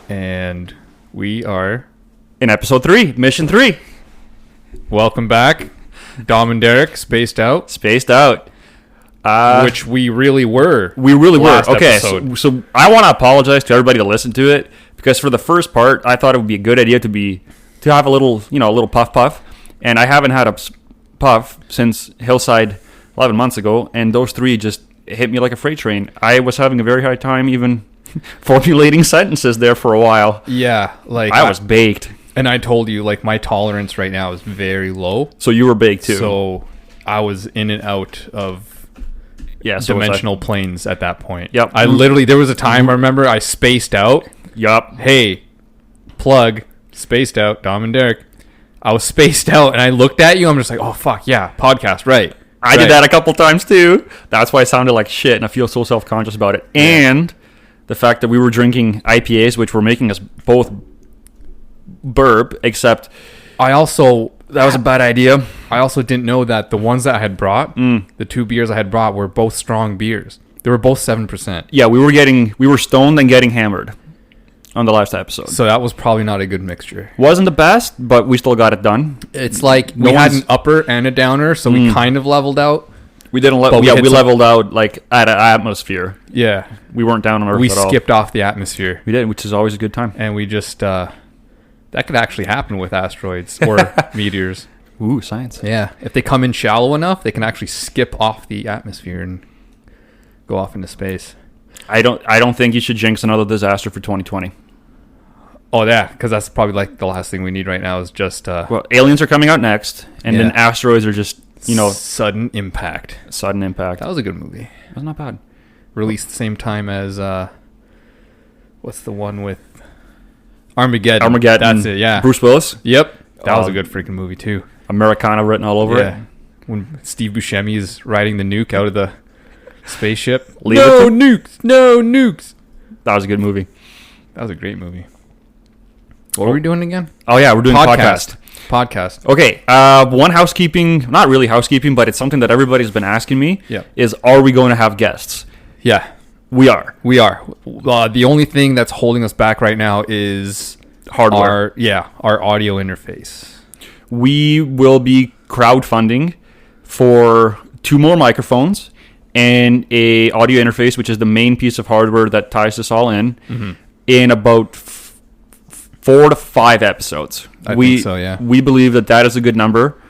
And we are in episode 3, mission 3. Welcome back. Dom and Derek, spaced out. Which we really were. Okay, so I want to apologize to everybody that listened to it, because for the first part, I thought it would be a good idea to have a little puff, and I haven't had a puff since Hillside 11 months ago, and those 3 just hit me like a freight train. I was having a very hard time even formulating sentences there for a while. Yeah, like I was baked. And I told you, like, my tolerance right now is very low. So you were baked too. So I was in and out of dimensional planes at that point. Yep. There was a time I remember I spaced out. Yup. Hey, plug, spaced out, Dom and Derek. I was spaced out and I looked at you. I'm just like, oh, fuck, yeah, podcast, right. I did that a couple times too. That's why I sounded like shit, and I feel so self-conscious about it. Yeah. And the fact that we were drinking IPAs, which were making us both burp, except that was a bad idea. I also didn't know that the ones that I had brought, the 2 beers I had brought, were both strong beers. They were both 7%. Yeah, we were stoned and getting hammered on the last episode. So that was probably not a good mixture. Wasn't the best, but we still got it done. It's like we had an upper and a downer, so we kind of leveled out. We didn't we leveled out like at an atmosphere. Yeah. We weren't down on Earth at all. We skipped off the atmosphere. We did, which is always a good time. And we just that could actually happen with asteroids or meteors. Ooh, science. Yeah. If they come in shallow enough, they can actually skip off the atmosphere and go off into space. I don't think you should jinx another disaster for 2020. Oh, yeah, because that's probably like the last thing we need right now is just... well, aliens are coming out next, and then asteroids are just, Sudden Impact. Sudden Impact. That was a good movie. That's not bad. Released the same time as... what's the one with... Armageddon. Armageddon. That's it, yeah. Bruce Willis. Yep. That was a good freaking movie, too. Americana written all over it. When Steve Buscemi is riding the nuke out of the spaceship. No nukes. That was a good movie. That was a great movie. What are we doing again? Oh, yeah, we're doing podcast. Okay, one housekeeping, not really housekeeping, but it's something that everybody's been asking me, is are we going to have guests? Yeah. We are. The only thing that's holding us back right now is hardware. Our audio interface. We will be crowdfunding for 2 more microphones and a audio interface, which is the main piece of hardware that ties this all in about 4 to 5 episodes. I think so, yeah. We believe that is a good number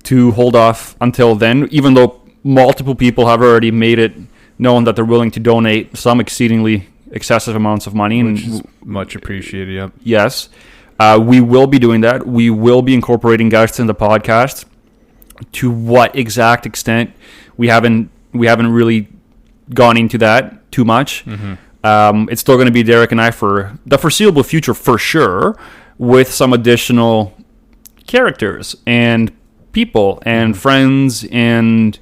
to hold off until then, even though multiple people have already made it known that they're willing to donate some exceedingly excessive amounts of money. Which is much appreciated, yep. Yes. We will be doing that. We will be incorporating guests in the podcast. To what exact extent, we haven't really gone into that too much. It's still going to be Derek and I for the foreseeable future, for sure, with some additional characters and people and friends and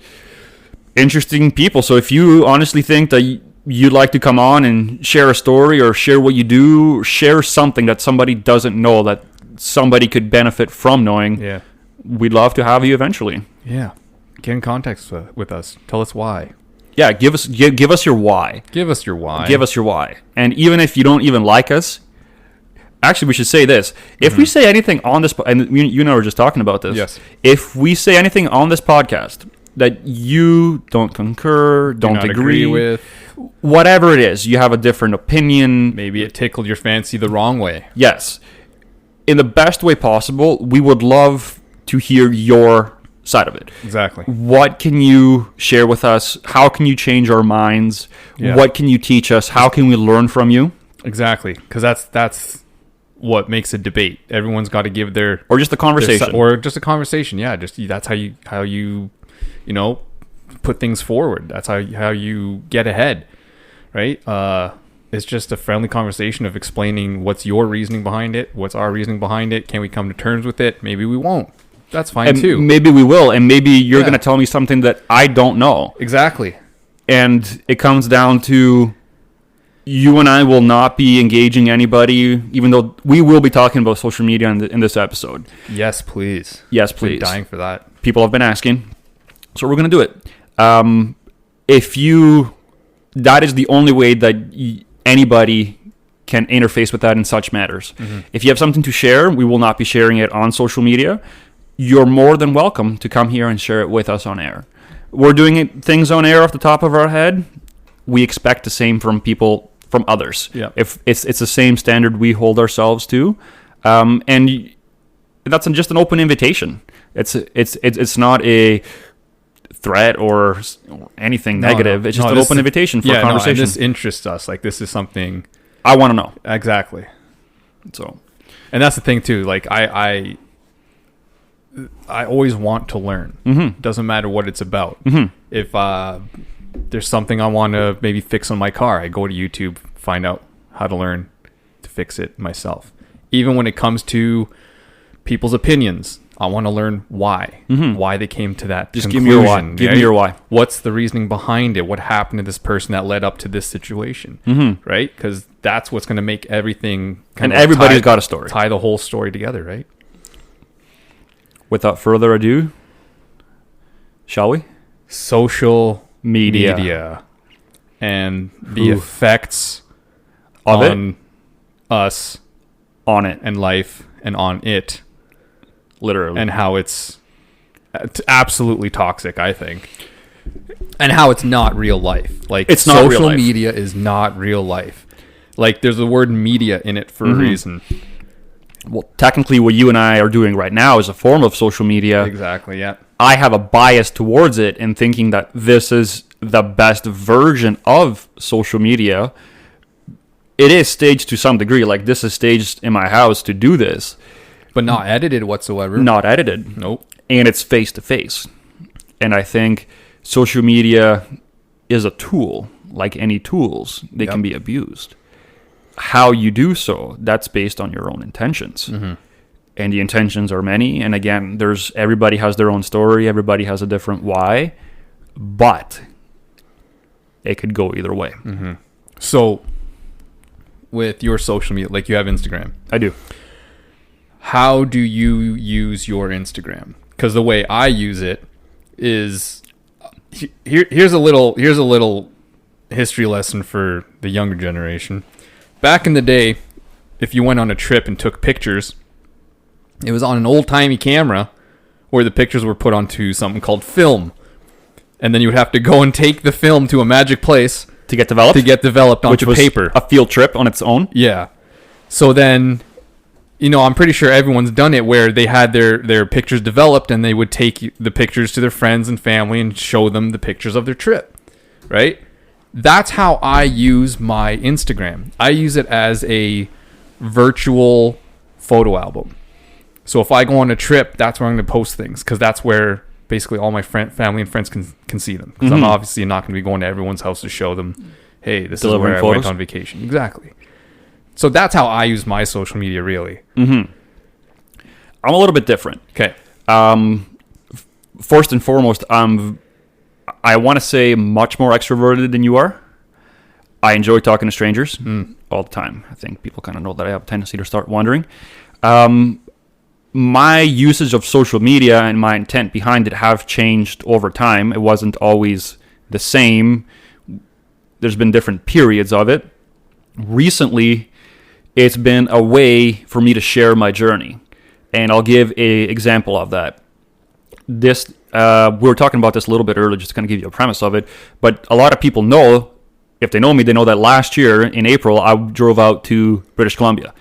interesting people. So if you honestly think that you'd like to come on and share a story or share what you do, share something that somebody doesn't know that somebody could benefit from knowing, we'd love to have you eventually. Yeah. Get in contact with us. Tell us why. Yeah, give us your why. Give us your why. And even if you don't even like us, actually, we should say this. If we say anything on this, and you and I were just talking about this. Yes. If we say anything on this podcast that you don't concur, don't agree with, whatever it is, you have a different opinion. Maybe it tickled your fancy the wrong way. Yes. In the best way possible, we would love to hear your side of it. Exactly. What can you share with us? How can you change our minds? Yeah. What can you teach us? How can we learn from you? Exactly. Because that's what makes a debate. Everyone's got to give their... Or just a conversation. Or just a conversation, yeah. That's how you put things forward. That's how you get ahead, right? It's just a friendly conversation of explaining what's your reasoning behind it, what's our reasoning behind it. Can we come to terms with it? Maybe we won't. That's fine, too. Maybe we will, and maybe you're going to tell me something that I don't know. Exactly. And it comes down to you and I will not be engaging anybody, even though we will be talking about social media in this episode. Yes, please. Yes, please. I'm dying for that. People have been asking, so we're going to do it. That is the only way that anybody can interface with that in such matters. If you have something to share, we will not be sharing it on social media. You're more than welcome to come here and share it with us on air. We're doing things on air off the top of our head. We expect the same from people, from others. Yeah. If it's the same standard we hold ourselves to, and that's just an open invitation. It's not a threat or anything negative. It's just an open invitation for a conversation. No, and this interests us. Like, this is something I want to know. Exactly. So, and that's the thing too. Like, I always want to learn. Doesn't matter what it's about. If there's something I want to maybe fix on my car, I go to YouTube, find out how to learn to fix it myself. Even when it comes to people's opinions, I want to learn why they came to that just conclusion. Give me your why. Give me your why. What's the reasoning behind it? What happened to this person that led up to this situation? Right? Because that's what's going to make everything. And everybody's got a story. Tie the whole story together, right? Without further ado, shall we? Social media and the effects of on us, on it, and life, and on it, literally, and how it's absolutely toxic, I think, and how it's not real life. Like, it's not real social life. media is not real life. Like, there's the word media in it for a reason. Well, technically, what you and I are doing right now is a form of social media. Exactly, yeah. I have a bias towards it in thinking that this is the best version of social media. It is staged to some degree. Like, this is staged in my house to do this. But not edited whatsoever. Not edited. Nope. And it's face-to-face. And I think social media is a tool. Like any tools, they can be abused. How you do so, that's based on your own intentions. And the intentions are many. And again, everybody has their own story. Everybody has a different why. But it could go either way. So, with your social media, like, you have Instagram. I do. How do you use your Instagram? Because the way I use it is here's a little history lesson for the younger generation. Back in the day, if you went on a trip and took pictures, it was on an old-timey camera where the pictures were put onto something called film. And then you would have to go and take the film to a magic place to get developed onto paper. A field trip on its own. Yeah. So then, I'm pretty sure everyone's done it where they had their pictures developed and they would take the pictures to their friends and family and show them the pictures of their trip, right? That's how I use my Instagram. I use it as a virtual photo album. So if I go on a trip, that's where I'm going to post things, because that's where basically all my family and friends can see them. Because I'm obviously not going to be going to everyone's house to show them, hey, this is where I went on vacation. Exactly. So that's how I use my social media, really. I'm a little bit different. Okay. First and foremost, I want to say much more extroverted than you are. I enjoy talking to strangers all the time. I think people kind of know that I have a tendency to start wandering. My usage of social media and my intent behind it have changed over time. It wasn't always the same. There's been different periods of it. Recently, it's been a way for me to share my journey. And I'll give an example of that. We were talking about this a little bit earlier, just to kind of give you a premise of it. But a lot of people know, if they know me, they know that last year in April, I drove out to British Columbia.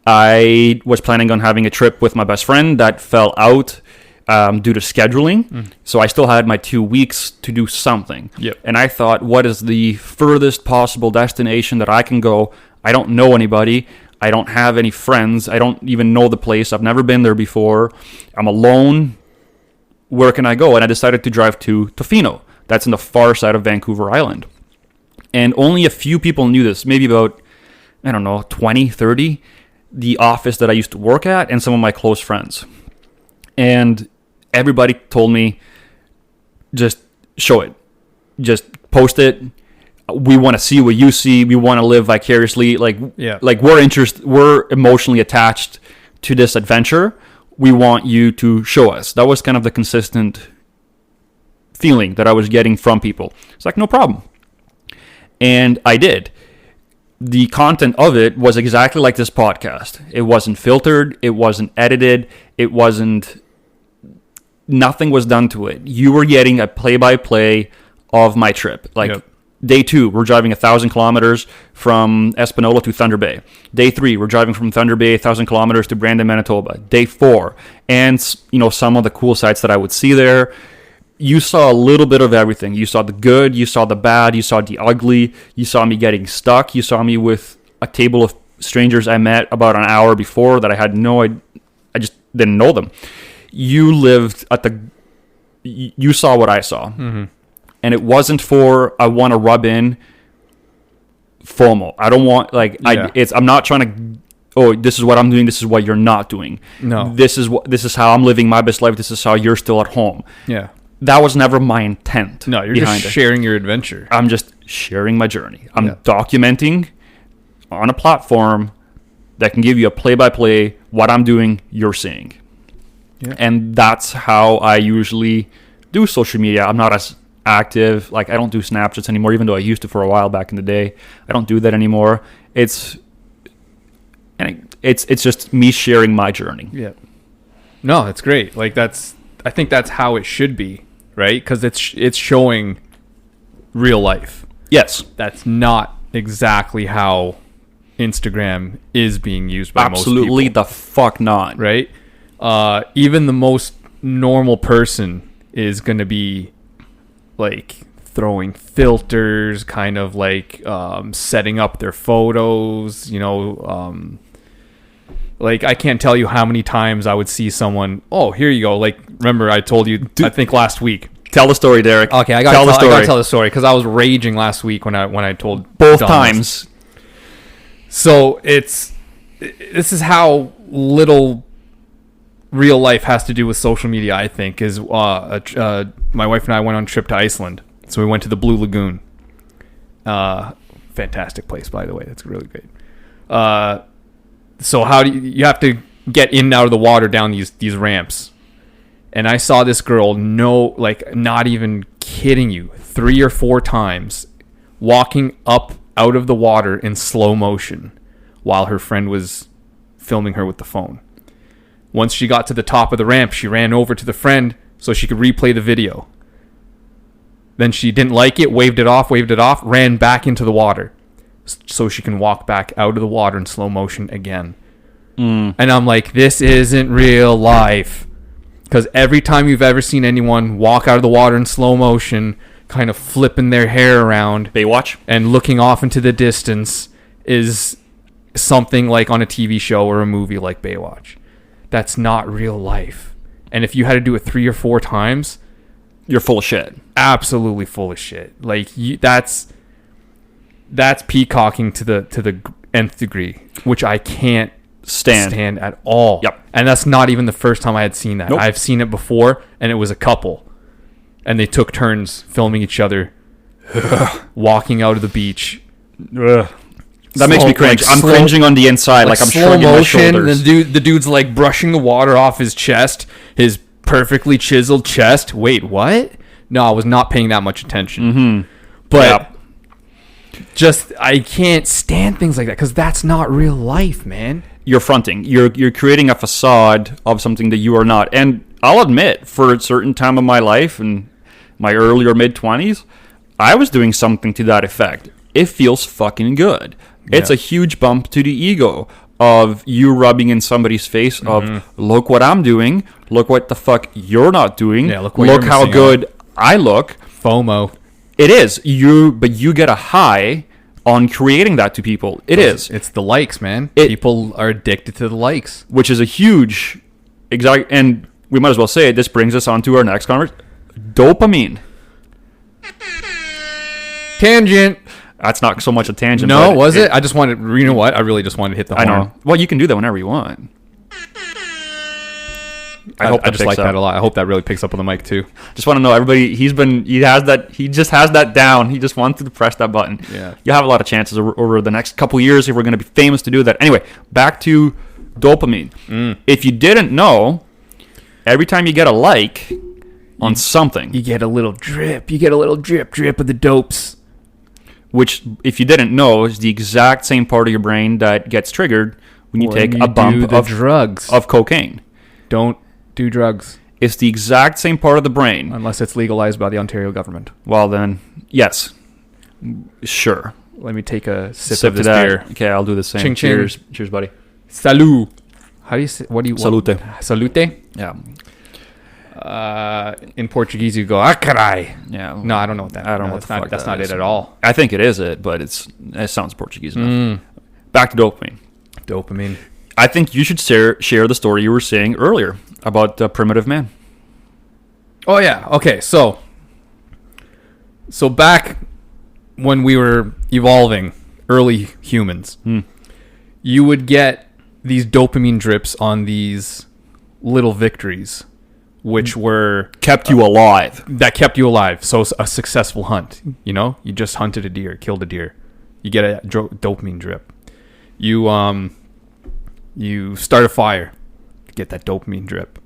I was planning on having a trip with my best friend that fell out due to scheduling. So I still had my 2 weeks to do something. Yep. And I thought, what is the furthest possible destination that I can go? I don't know anybody. I don't have any friends. I don't even know the place. I've never been there before. I'm alone. Where can I go? And I decided to drive to Tofino. That's in the far side of Vancouver Island. And only a few people knew this, maybe about, 20, 30, the office that I used to work at and some of my close friends. And everybody told me, just show it. Just post it. We want to see what you see. We want to live vicariously. Like we're emotionally attached to this adventure. We want you to show us. That was kind of the consistent feeling that I was getting from people. It's like, no problem. And I did. the content of it was exactly like this podcast. It wasn't filtered. It wasn't edited. It wasn't. Nothing was done to it. You were getting a play-by-play of my trip. Like Yep. day 2, we're driving 1,000 kilometers from Espanola to Thunder Bay. Day 3, we're driving from Thunder Bay 1,000 kilometers to Brandon, Manitoba. Day 4, and some of the cool sites that I would see there. You saw a little bit of everything. You saw the good, you saw the bad, you saw the ugly, you saw me getting stuck, you saw me with a table of strangers I met about an hour before that I had I just didn't know them. You lived you saw what I saw. Mm-hmm. And it wasn't for, I want to rub in FOMO. I don't want, I'm not trying to, oh, this is what I'm doing, this is what you're not doing. No. This is how I'm living my best life, this is how you're still at home. Yeah. That was never my intent. No, you're just sharing your adventure. I'm just sharing my journey. I'm Yeah. documenting on a platform that can give you a play-by-play, what I'm doing, you're seeing. Yeah. And that's how I usually do social media. I'm not as active. Like, I don't do Snapchats anymore, even though I used to for a while back in the day. I don't do that anymore. It's just me sharing my journey. Yeah. No, it's great. Like, I think that's how it should be, right? Because it's showing real life. Yes. That's not exactly how Instagram is being used by Absolutely most people. the fuck not. Right? Even the most normal person is going to be like throwing filters, kind of like setting up their photos, like, I can't tell you how many times I would see someone, oh, here you go. Like, remember I told you, I think last week. Tell the story, Derek. Okay, I got to tell the story because I was raging last week when I told both Dom times. this. So this is how little real life has to do with social media, I think, is my wife and I went on a trip to Iceland. So we went to the Blue Lagoon. Fantastic place, by the way. That's really great. So how do you have to get in and out of the water down these ramps? And I saw this girl, not even kidding you, 3 or 4 times walking up out of the water in slow motion while her friend was filming her with the phone. Once she got to the top of the ramp, she ran over to the friend so she could replay the video. Then she didn't like it, waved it off, ran back into the water so she can walk back out of the water in slow motion again. And I'm like, this isn't real life. Because every time you've ever seen anyone walk out of the water in slow motion, kind of flipping their hair around, Baywatch, and looking off into the distance is something like on a TV show or a movie like Baywatch. That's not real life. And if you had to do it 3 or 4 times, you're full of shit. Absolutely full of shit. Like, that's peacocking to the nth degree, which I can't stand at all. Yep. And that's not even the first time I had seen that. Nope. I've seen it before, and it was a couple, and they took turns filming each other walking out of the beach. Ugh. That makes me cringe. I'm cringing on the inside, like I'm shrugging my shoulders. The dude's like brushing the water off his chest, his perfectly chiseled chest. Wait, what? No, I was not paying that much attention. Mm-hmm. But just, I can't stand things like that because that's not real life, man. You're fronting. You're creating a facade of something that you are not. And I'll admit, for a certain time of my life, in my early or mid-20s, I was doing something to that effect. It feels fucking good. Yeah. It's a huge bump to the ego of you rubbing in somebody's face of, look what I'm doing, look what the fuck you're not doing, look how good I look. FOMO. It is. But you get a high on creating that to people. It's the likes, man. People are addicted to the likes. Which is a huge... And we might as well say it. This brings us on to our next conversation. Dopamine. Tangent. That's not so much a tangent. No, was it? I just wanted... You know what? I really just wanted to hit the horn. I know. Well, you can do that whenever you want. I just like that a lot. I hope that really picks up on the mic too. Just want to know, everybody, he just has that down. He just wants to press that button. Yeah. You'll have a lot of chances over the next couple years if we're going to be famous to do that. Anyway, back to dopamine. If you didn't know, every time you get a like on something, you get a little drip. You get a little drip of the dopes. which, if you didn't know, is the exact same part of your brain that gets triggered when you take a bump of drugs. of cocaine. Don't do drugs It's the exact same part of the brain. unless it's legalized by the Ontario government. Well, then, yes. Sure. Let me take a sip Sip of to this that. beer. Okay, I'll do the same. Ching, ching. Cheers. Cheers, buddy. Salut. How do you say? What do you? Salute. Salute. Yeah. In Portuguese, you go "Ah, carai." Yeah. No, I don't know what that. I don't no, know what that's the not. fuck That's that not is. it at all. I think it is it, but it sounds Portuguese enough. Back to dopamine. Dopamine. I think you should share the story you were saying earlier about the primitive man. Oh yeah. Okay. So back when we were evolving, early humans, you would get these dopamine drips on these little victories, which were Kept you alive. that kept you alive. So a successful hunt. You know, you just hunted a deer, killed a deer. You get a dopamine drip. You start a fire, get that dopamine drip.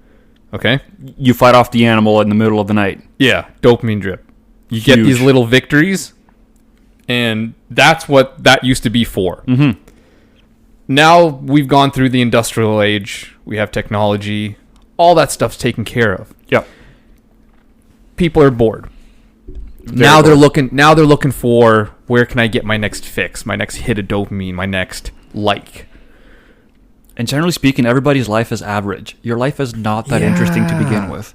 Okay. You fight off the animal in the middle of the night. Yeah, dopamine drip. You get these Huge. little victories, and that's what that used to be for. Mm-hmm. Now we've gone through the industrial age. We have technology. All that stuff's taken care of. Yeah. People are bored. Now they're looking for, where can I get my next fix, my next hit of dopamine, my next like. And generally speaking, everybody's life is average. Your life is not that interesting to begin Yeah. with.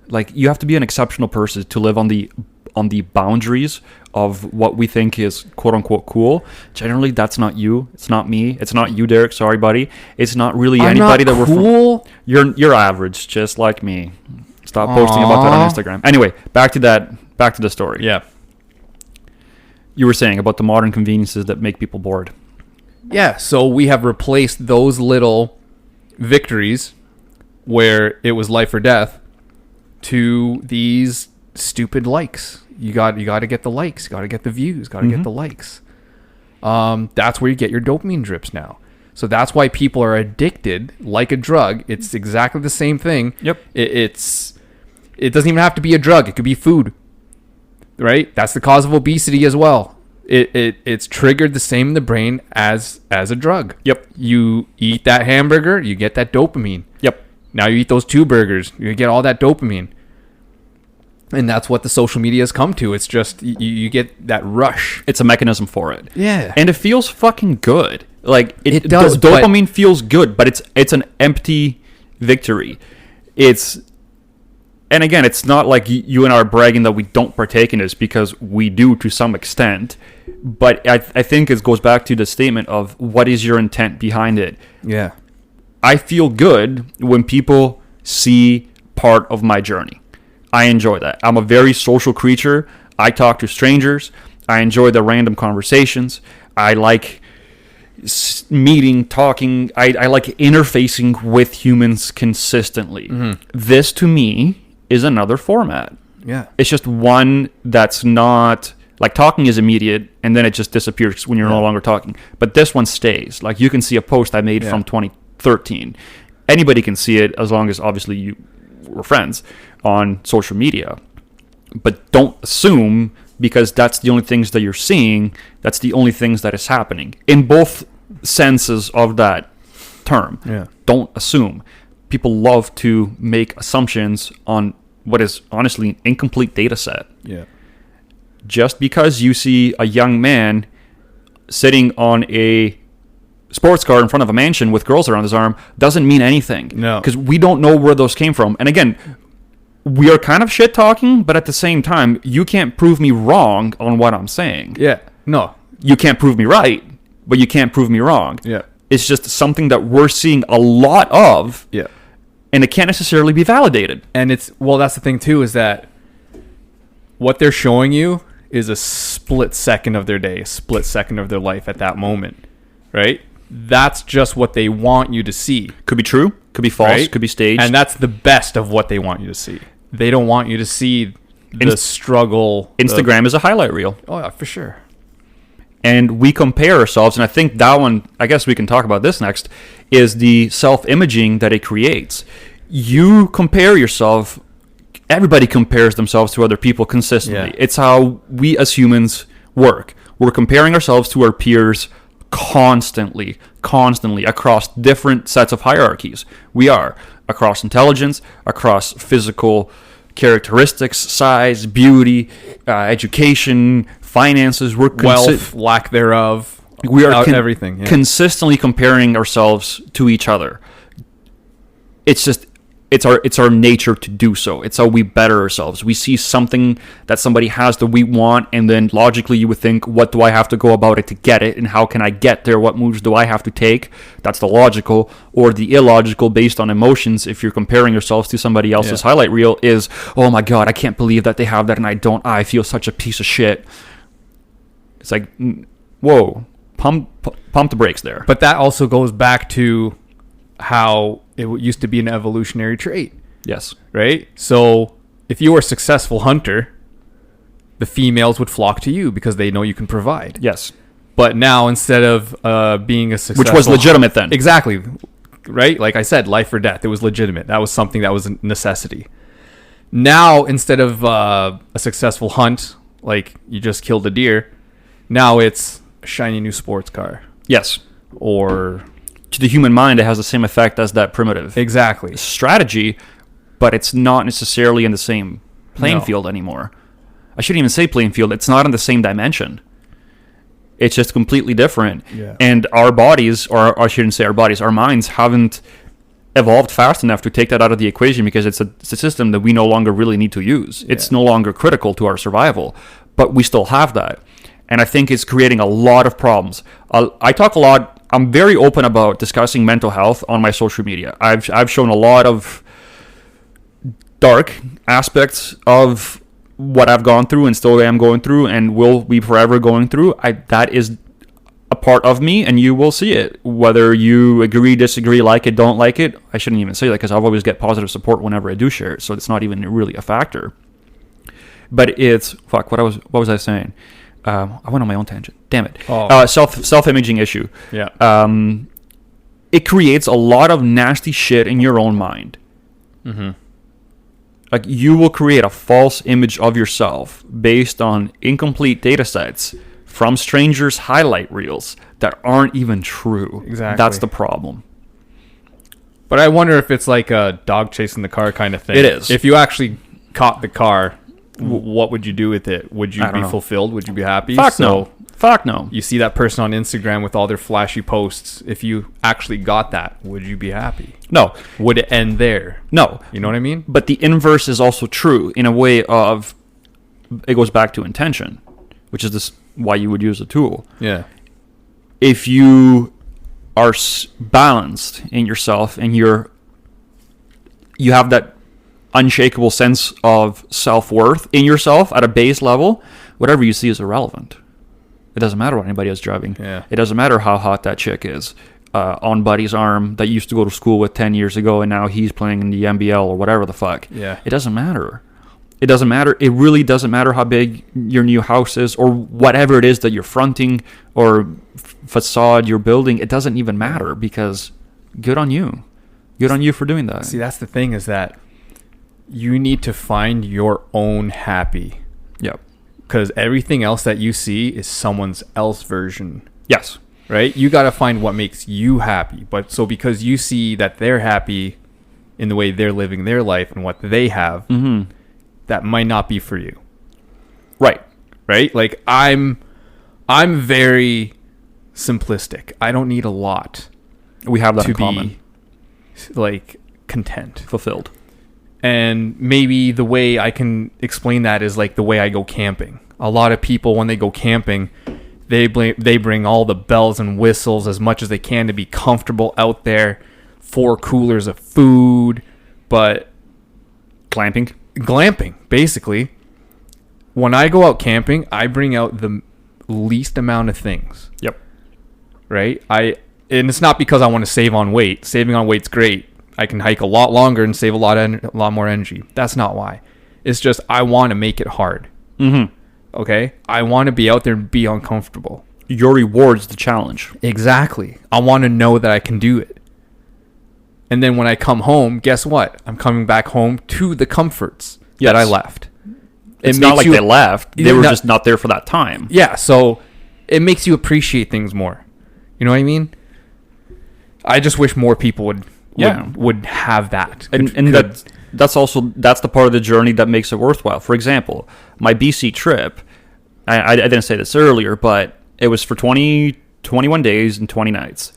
Like, you have to be an exceptional person to live on the boundaries of what we think is quote unquote cool. Generally, that's not you. It's not me. It's not you, Derek. Sorry, buddy. It's not really anybody that we're cool. You're average, just like me. Stop posting about that on Instagram. Anyway, back to the story. Yeah. You were saying about the modern conveniences that make people bored. Yeah, so we have replaced those little victories where it was life or death to these stupid likes. You got to get the likes, got to get the views, got to get the likes. That's where you get your dopamine drips now. So that's why people are addicted like a drug. It's exactly the same thing. Yep. It doesn't even have to be a drug. It could be food. Right? That's the cause of obesity as well. It's triggered the same in the brain as a drug. Yep. You eat that hamburger, you get that dopamine. Yep. Now you eat those 2 burgers, you get all that dopamine. And that's what the social media has come to. It's just you get that rush. It's a mechanism for it. Yeah. And it feels fucking good. Like It does, but- dopamine feels good, but it's an empty victory. And again, it's not like you and I are bragging that we don't partake in this, because we do to some extent. But I think it goes back to the statement of what is your intent behind it. Yeah. I feel good when people see part of my journey. I enjoy that. I'm a very social creature. I talk to strangers. I enjoy the random conversations. I like meeting, talking. I like interfacing with humans consistently. This, to me, is another format. Yeah. It's just one that's not... Like, talking is immediate, and then it just disappears when you're no longer talking. But this one stays. Like, you can see a post I made from 2013. Anybody can see it, as long as, obviously, you were friends on social media. But don't assume, because that's the only things that you're seeing, that's the only things that is happening. In both senses of that term. Yeah. Don't assume. People love to make assumptions on what is, honestly, an incomplete data set. Yeah. Just because you see a young man sitting on a sports car in front of a mansion with girls around his arm doesn't mean anything. No. Because we don't know where those came from. And again, we are kind of shit talking, but at the same time, you can't prove me wrong on what I'm saying. Yeah. No. You can't prove me right, but you can't prove me wrong. Yeah. It's just something that we're seeing a lot of, Yeah. and it can't necessarily be validated. And that's the thing too, is that what they're showing you is a split second of their day, a split second of their life at that moment, right? That's just what they want you to see. Could be true, could be false, Right? could be staged. And that's the best of what they want you to see. They don't want you to see the struggle. Instagram is a highlight reel. Oh, yeah, for sure. And we compare ourselves, and I think that one, I guess we can talk about this next, is the self-imaging that it creates. You compare yourself, everybody compares themselves to other people consistently. Yeah. It's how we as humans work. We're comparing ourselves to our peers constantly across different sets of hierarchies. We are across intelligence, across physical characteristics, size, beauty, education, finances. Wealth, lack thereof. We are everything. Yeah. Consistently comparing ourselves to each other. It's just it's our nature to do so. It's how we better ourselves. We see something that somebody has that we want, and then logically you would think, what do I have to go about it to get it, and how can I get there? What moves do I have to take? That's the logical. Or the illogical, based on emotions, if you're comparing yourselves to somebody else's highlight reel, is, oh my god, I can't believe that they have that and I don't. I feel such a piece of shit. It's like, whoa, pump the brakes there. But that also goes back to how it used to be an evolutionary trait. Yes. Right? So if you were a successful hunter, the females would flock to you because they know you can provide. Yes. But now, instead of being a successful... Which was legitimate then. Exactly. Right? Like I said, life or death. It was legitimate. That was something that was a necessity. Now, instead of a successful hunt, like you just killed a deer, now it's a shiny new sports car. Yes. Or... to the human mind, it has the same effect as that primitive exactly strategy, but it's not necessarily in the same playing field anymore. I shouldn't even say playing field. It's not in the same dimension. It's just completely different. Yeah. And our bodies, or I shouldn't say our bodies, our minds haven't evolved fast enough to take that out of the equation, because it's a system that we no longer really need to use. It's no longer critical to our survival, but we still have that. And I think it's creating a lot of problems. I talk a lot. I'm very open about discussing mental health on my social media. I've shown a lot of dark aspects of what I've gone through and still am going through and will be forever going through. That is a part of me, and you will see it. Whether you agree, disagree, like it, don't like it, I shouldn't even say that, because I've always get positive support whenever I do share it, so it's not even really a factor. But it's... Fuck, what was I saying? I went on my own tangent. Damn it. Self-imaging issue. Yeah. It creates a lot of nasty shit in your own mind. Mm-hmm. Like, you will create a false image of yourself based on incomplete data sets from strangers' highlight reels that aren't even true. Exactly. That's the problem. But I wonder if it's like a dog chasing the car kind of thing. It is. If you actually caught the car, what would you do with it? Would you be fulfilled? Would you be happy? Fuck no. You see that person on Instagram with all their flashy posts. If you actually got that, would you be happy? No. Would it end there? No. You know what I mean? But the inverse is also true in a way of... It goes back to intention, which is why you would use a tool. Yeah. If you are balanced in yourself and you have that unshakable sense of self-worth in yourself at a base level, whatever you see is irrelevant. It doesn't matter what anybody else is driving. Yeah. It doesn't matter how hot that chick is on Buddy's arm that used to go to school with 10 years ago, and now he's playing in the NBL or whatever the fuck. Yeah. It doesn't matter. It doesn't matter. It really doesn't matter how big your new house is or whatever it is that you're fronting or facade you're building. It doesn't even matter, because good on you. Good on you for doing that. See, that's the thing, is that you need to find your own happy. Yep. Because everything else that you see is someone's else version. Yes. Right? You got to find what makes you happy. But so because you see that they're happy in the way they're living their life and what they have, that might not be for you. Right. Right? Like I'm very simplistic. I don't need a lot. We have that to in common. Be like content. Fulfilled. And maybe the way I can explain that is like the way I go camping. A lot of people, when they go camping, they bring all the bells and whistles as much as they can to be comfortable out there. 4 coolers of food, but glamping, basically. When I go out camping, I bring out the least amount of things. Yep. Right? And it's not because I want to save on weight. Saving on weight's great. I can hike a lot longer and save a lot more energy. That's not why. It's just I want to make it hard. Mm-hmm. Okay? I want to be out there and be uncomfortable. Your reward's the challenge. Exactly. I want to know that I can do it. And then when I come home, guess what? I'm coming back home to the comforts that I left. It's not like they left. They were just not there for that time. Yeah, so it makes you appreciate things more. You know what I mean? I just wish more people would have that. That's the part of the journey that makes it worthwhile. For example, my BC trip, I didn't say this earlier, but it was for 21 days and 20 nights.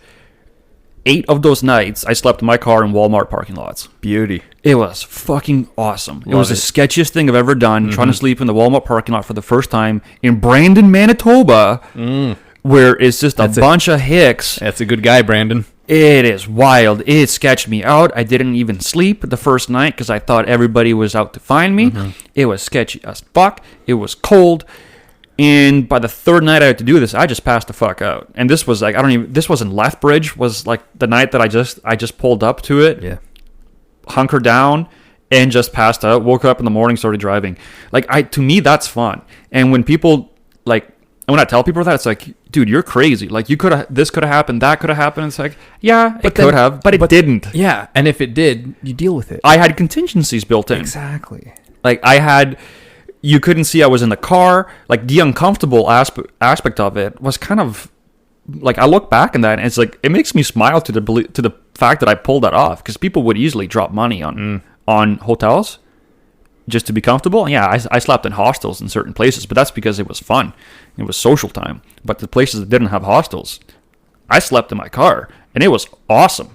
8 of those nights, I slept in my car in Walmart parking lots. Beauty. It was fucking awesome. It was the sketchiest thing I've ever done, trying to sleep in the Walmart parking lot for the first time in Brandon, Manitoba, where it's just a bunch of hicks. That's a good guy, Brandon. It is wild. It sketched me out. I didn't even sleep the first night because I thought everybody was out to find me. It was sketchy as fuck. It was cold. And by the third night I had to do this, I just passed the fuck out. And this was like, this wasn't Lethbridge, was like the night that I just pulled up to it. Yeah. Hunkered down and just passed out. Woke up in the morning, started driving. Like, to me, that's fun. And when people, like, when I tell people that, it's like, dude, you're crazy. Like, this could have happened, that could have happened. It's like, yeah, it could have, but it didn't. Yeah. And if it did, you deal with it. I had contingencies built in. Exactly. Like, you couldn't see I was in the car. Like, the uncomfortable aspect of it was kind of, like, I look back on that and it's like, it makes me smile to the fact that I pulled that off, because people would easily drop money on hotels just to be comfortable. Yeah, I slept in hostels in certain places, but that's because it was fun. It was social time. But the places that didn't have hostels, I slept in my car, and it was awesome.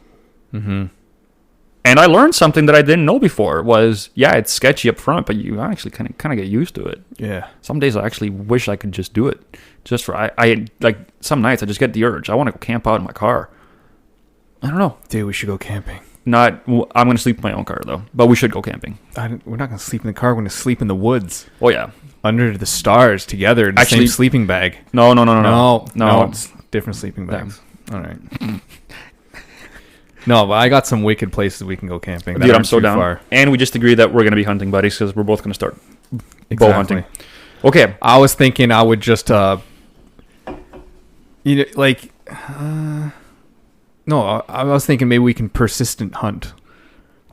And I learned something that I didn't know before. Was, yeah, it's sketchy up front, but you actually kind of get used to it. Yeah. Some days I actually wish I could just do it. Just for I like, some nights I just get the urge. I want to go camp out in my car. I don't know. Dude, we should go camping. I'm going to sleep in my own car, though. But we should go camping. We're not going to sleep in the car. We're going to sleep in the woods. Oh, yeah. Under the stars together in the same sleeping bag. No. It's different sleeping bags. Yeah. All right. No, but I got some wicked places we can go camping. Dude, I'm so down. Far. And we just agreed that we're going to be hunting buddies because we're both going to start bow hunting. Okay. I was thinking I would just, no, I was thinking maybe we can persistent hunt.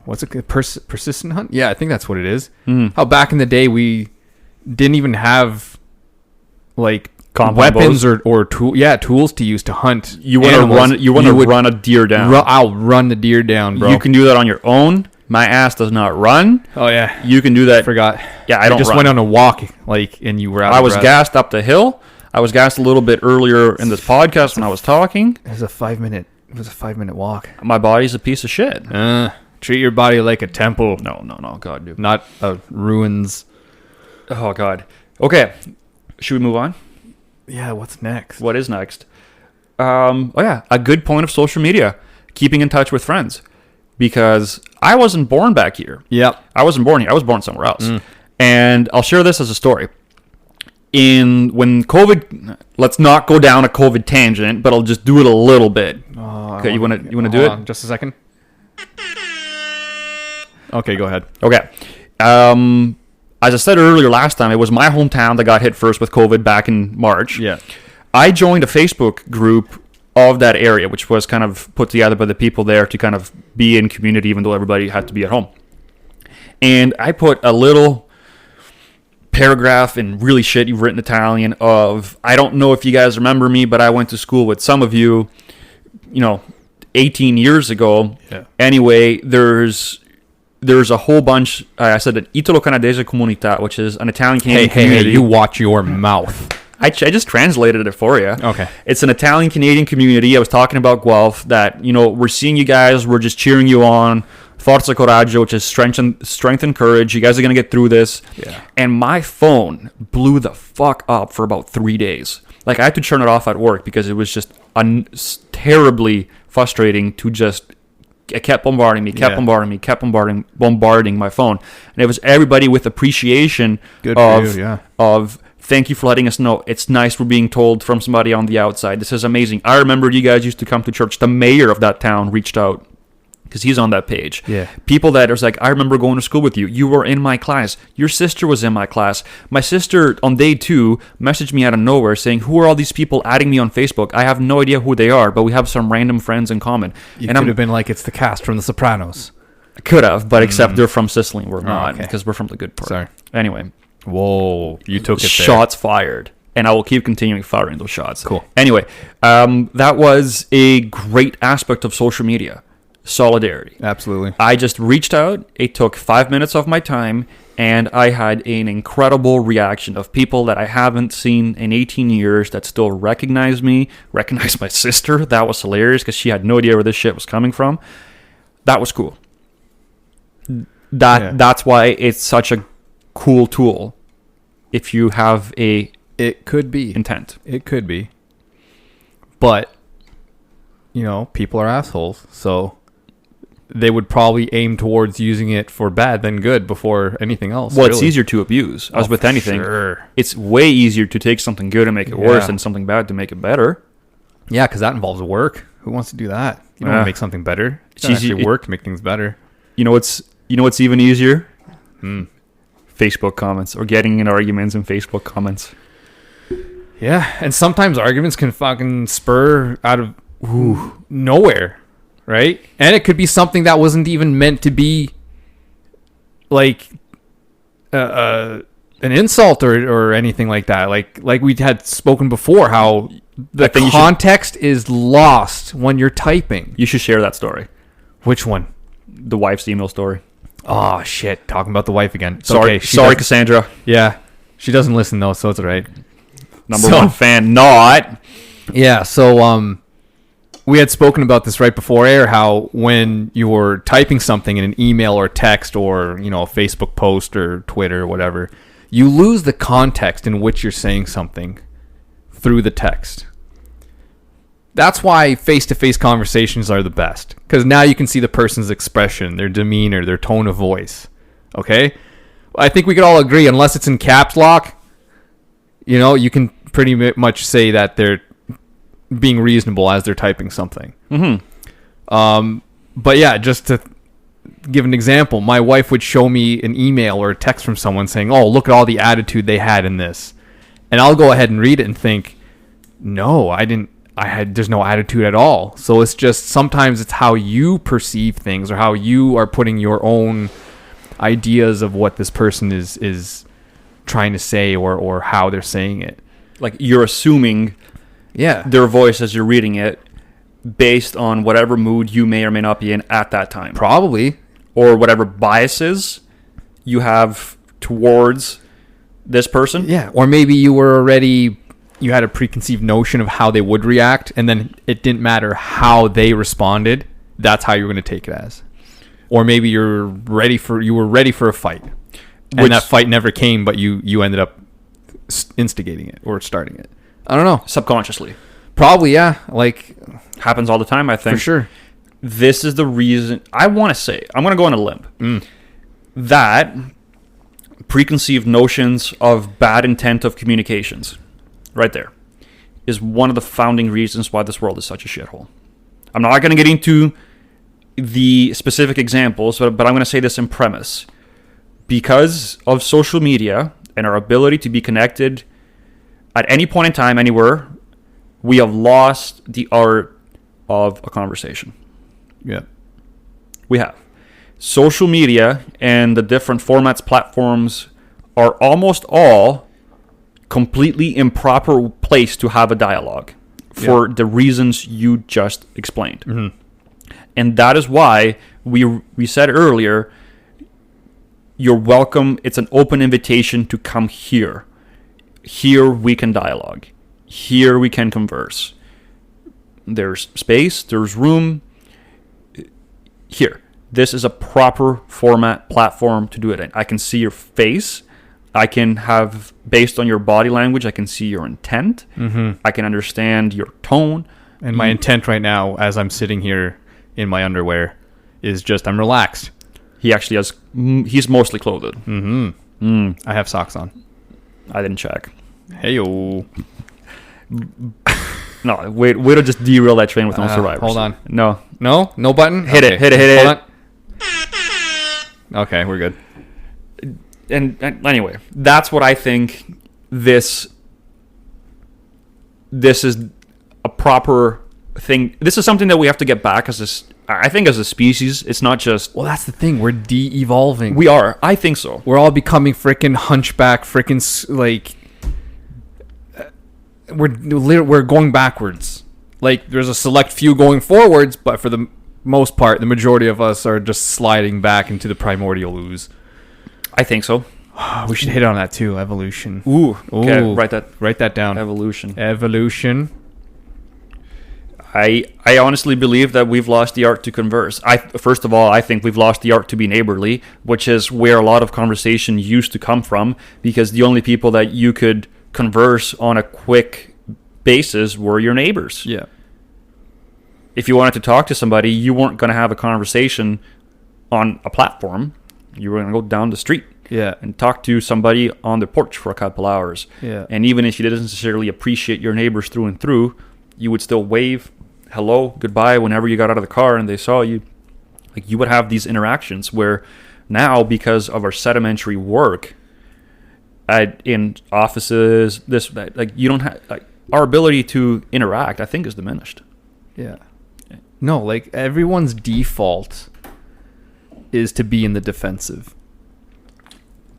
What's it? Persistent hunt? Yeah, I think that's what it is. How back in the day we didn't even have like weapons or tools to use to hunt. You want to run a deer down. I'll run the deer down, bro. You can do that on your own. My ass does not run. Oh yeah, you can do that. Forgot. Yeah, I just went on a walk, like, and you were out. I was gassed up the hill. I was gassed a little bit earlier in this podcast when I was talking. It was a 5-minute walk. My body's a piece of shit. Treat your body like a temple. No, God, dude. Not ruins. Oh, God. Okay. Should we move on? Yeah, what's next? What is next? A good point of social media. Keeping in touch with friends. Because I wasn't born back here. Yep. I wasn't born here. I was born somewhere else. And I'll share this as a story. When COVID, let's not go down a COVID tangent, but I'll just do it a little bit. Okay, you want to do it? Just a second. Okay, go ahead. Okay. As I said earlier last time, it was my hometown that got hit first with COVID back in March. Yeah. I joined a Facebook group of that area, which was kind of put together by the people there to kind of be in community, even though everybody had to be at home. And I put a little paragraph in really shitty written Italian of, I don't know if you guys remember me, but I went to school with some of you, 18 years ago. Yeah. Anyway, there's a whole bunch. I said an Italo-Canadese Comunità, which is an Italian-Canadian community. Hey, you watch your mouth. I just translated it for you. Okay. It's an Italian-Canadian community. I was talking about Guelph, that, we're seeing you guys. We're just cheering you on. Forza Coraggio, which is strength and courage. You guys are going to get through this. Yeah. And my phone blew the fuck up for about 3 days. Like, I had to turn it off at work because it was just terribly frustrating to just... It kept bombarding me, kept bombarding my phone. And it was everybody with appreciation of thank you for letting us know. It's nice we're being told from somebody on the outside. This is amazing. I remember you guys used to come to church. The mayor of that town reached out because he's on that page. Yeah. People that are like, I remember going to school with you. You were in my class. Your sister was in my class. My sister on day 2 messaged me out of nowhere saying, who are all these people adding me on Facebook? I have no idea who they are, but we have some random friends in common. You could have been like, it's the cast from The Sopranos. I could have, but except they're from Sicily and we're not, because we're from the good part. Sorry. Anyway. Whoa, you took it there. Shots fired. and I will keep continuing firing those shots. Cool. Anyway, that was a great aspect of social media. Solidarity. Absolutely. I just reached out. It took 5 minutes of my time, and I had an incredible reaction of people that I haven't seen in 18 years that still recognize me, recognize my sister. That was hilarious because she had no idea where this shit was coming from. That was cool. That's why it's such a cool tool. If you have a It could be. intent. It could be. But, people are assholes. So they would probably aim towards using it for bad than good before anything else. Well, it's really. easier to abuse. As with for anything, sure. it's way easier to take something good and make it worse Yeah. than something bad to make it better. Yeah, because that involves work. Who wants to do that? You don't want to make something better. It's easy- actually work to make things better. You know what's even easier? Facebook comments or getting in arguments in Facebook comments. Yeah, and sometimes arguments can fucking spur out of nowhere, right? And it could be something that wasn't even meant to be like an insult or anything like that. Like we had spoken before, how the think you should- context is lost when you're typing. You should share that story. Which one? The wife's email story. Oh shit! Talking about the wife again. It's Sorry, okay. She sorry, doesn't- Cassandra. Yeah, she doesn't listen though, so it's all right. Number So- one fan, not. Yeah, so we had spoken about this right before air, how when you're typing something in an email or text or, a Facebook post or Twitter or whatever, you lose the context in which you're saying something through the text. That's why face-to-face conversations are the best, because now you can see the person's expression, their demeanor, their tone of voice. Okay? I think we could all agree, unless it's in caps lock, you can pretty much say that they're being reasonable as they're typing something. But yeah, just to give an example, my wife would show me an email or a text from someone saying, "Oh, look at all the attitude they had in this," and I'll go ahead and read it and think, "No, I didn't. There's no attitude at all." So it's just sometimes it's how you perceive things or how you are putting your own ideas of what this person is trying to say or how they're saying it. Like you're assuming Yeah. their voice as you're reading it based on whatever mood you may or may not be in at that time. Probably. Or whatever biases you have towards this person. Yeah. Or maybe you had a preconceived notion of how they would react, and then it didn't matter how they responded. That's how you're going to take it as. Or maybe you were ready for a fight, and that fight never came, but you ended up instigating it or starting it. I don't know. Subconsciously. Probably, yeah. Like, Happens all the time, I think. for sure. This is the reason I'm going to go on a limb that preconceived notions of bad intent of communications right there is one of the founding reasons why this world is such a shithole. I'm not going to get into the specific examples, but I'm going to say this in premise. Because of social media and our ability to be connected at any point in time, anywhere, we have lost the art of a conversation. Yeah. We have. Social media and the different formats, platforms are almost all completely improper place to have a dialogue for the reasons you just explained. Mm-hmm. And that is why we said earlier, you're welcome. It's an open invitation to come here. Here we can dialogue. Here we can converse. There's space, there's room. Here, this is a proper format, platform to do it in. I can see your face. I can have, based on your body language, I can see your intent. Mm-hmm. I can understand your tone. And my intent right now, as I'm sitting here in my underwear, is just I'm relaxed. He actually has, he's mostly clothed. Mm-hmm. I have socks on. I didn't check. Hey-o. No, wait to just derail that train with no survivors. Hold on. No. No button? Hit it. Hold on. Okay, we're good. And anyway, that's what I think this is a proper thing. This is something that we have to get back as a species. It's not just... Well, that's the thing. We're de-evolving. We are. I think so. We're all becoming freaking hunchback, freaking, like... we're going backwards. Like, there's a select few going forwards, but for the most part, the majority of us are just sliding back into the primordial ooze. I think so. We should hit on that too. Evolution. Ooh. Okay, Ooh. write that down. Evolution. I honestly believe that we've lost the art to converse. First of all, I think we've lost the art to be neighborly, which is where a lot of conversation used to come from, because the only people that you could converse on a quick basis were your neighbors. Yeah. If you wanted to talk to somebody, you weren't going to have a conversation on a platform. You were going to go down the street. Yeah. And talk to somebody on the porch for a couple hours. Yeah. And even if you didn't necessarily appreciate your neighbors through and through, you would still wave hello, goodbye whenever you got out of the car and they saw you. Like, you would have these interactions where now, because of our sedimentary work in offices, like, you don't have, like, our ability to interact, I think, is diminished. Yeah. No, like, everyone's default is to be in the defensive.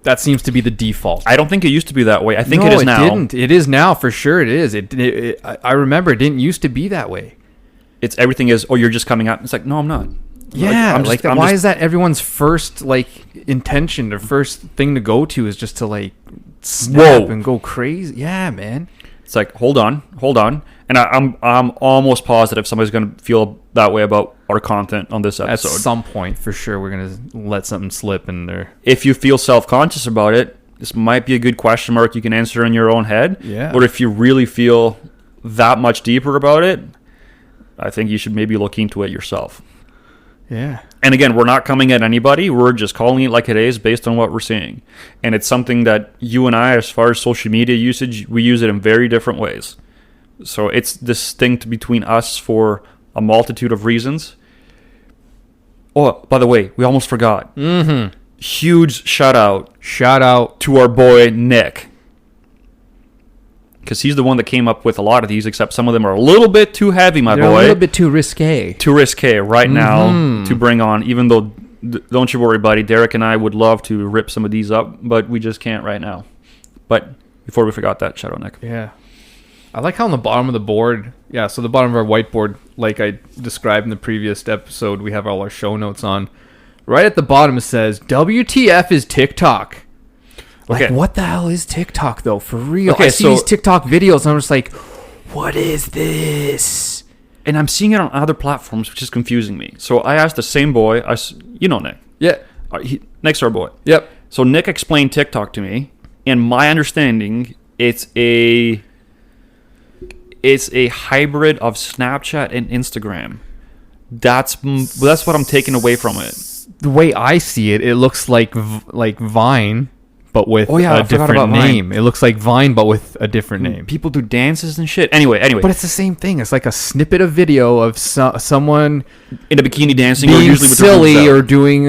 That seems to be the default. I don't think it used to be that way. I think it is now. No, it didn't. It is now, for sure it is. I remember it didn't used to be that way. It's everything is, oh, you're just coming out. It's like, no, I'm not. Yeah, why is that everyone's first, like, intention, their first thing to go to is just to, like, snap and go crazy? Yeah, man. It's like, hold on. And I'm almost positive somebody's going to feel that way about our content on this episode. At some point, for sure, we're going to let something slip in there. If you feel self-conscious about it, this might be a good question mark you can answer in your own head. Yeah. Or if you really feel that much deeper about it, I think you should maybe look into it yourself. Yeah. And again, we're not coming at anybody. We're just calling it like it is based on what we're seeing. And it's something that you and I, as far as social media usage, we use it in very different ways. So it's distinct between us for a multitude of reasons. Oh, by the way, we almost forgot. Mm-hmm. Huge shout out to our boy Nick. Because he's the one that came up with a lot of these, except some of them are a little bit too heavy, They're boy. A little bit too risque. Too risque right now to bring on, even though, don't you worry, buddy, Derek and I would love to rip some of these up, but we just can't right now. But before we forgot that, shout out Nick. Yeah. I like how on the bottom of the board, so the bottom of our whiteboard, like I described in the previous episode, we have all our show notes on. Right at the bottom it says, WTF is TikTok. Like, what the hell is TikTok, though? For real. I see these TikTok videos, and I'm just like, what is this? And I'm seeing it on other platforms, which is confusing me. So I asked the same boy. You know Nick. Yeah. Nick's our boy. Yep. So Nick explained TikTok to me, and my understanding, it's a hybrid of Snapchat and Instagram. That's what I'm taking away from it. The way I see it, it looks like Vine, but with a different name. It looks like Vine, but with a different name. People do dances and shit. Anyway. But it's the same thing. It's like a snippet of video of someone in a bikini dancing, being or usually with silly, or doing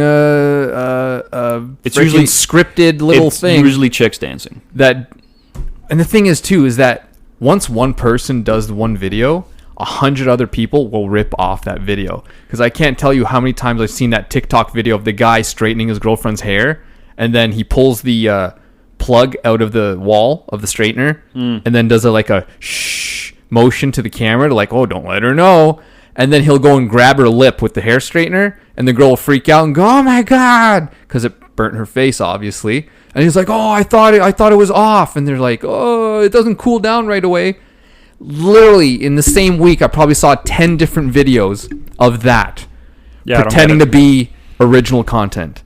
it's usually scripted little thing. It's usually chicks dancing. And the thing is too, is that once one person does one video, 100 other people will rip off that video. Because I can't tell you how many times I've seen that TikTok video of the guy straightening his girlfriend's hair, and then he pulls the plug out of the wall of the straightener, and then does a shh motion to the camera to like, oh, don't let her know. And then he'll go and grab her lip with the hair straightener, and the girl will freak out and go, oh my God, because it burnt her face, obviously. And he's like, oh, I thought it was off. And they're like, oh, it doesn't cool down right away. Literally, in the same week, I probably saw 10 different videos of that, pretending to be original content.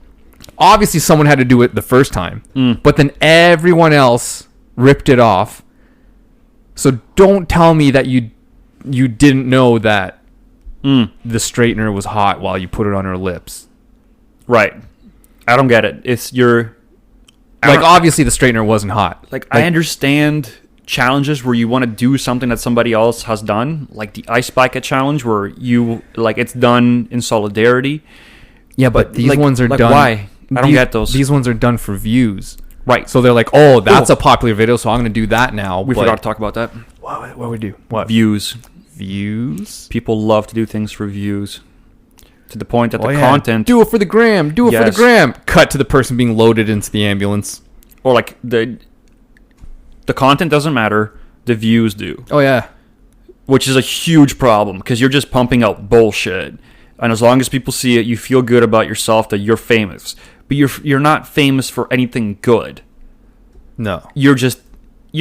Obviously, someone had to do it the first time, but then everyone else ripped it off. So don't tell me that you didn't know that the straightener was hot while you put it on her lips. Right. I don't get it. It's obviously the straightener wasn't hot. I understand challenges where you want to do something that somebody else has done, like the ice bucket challenge, where you it's done in solidarity. Yeah, but these ones are done. Why? I don't get those. These ones are done for views. Right. So they're like, oh, that's a popular video, so I'm going to do that now. We forgot to talk about that. What we do? What? Views. People love to do things for views. To the point that content... Do it for the gram. For the gram. Cut to the person being loaded into the ambulance. Or the content doesn't matter. the views do, Oh yeah. which is a huge problem because you're just pumping out bullshit. And as long as people see it, you feel good about yourself that you're famous. But you're not famous for anything good. No. You're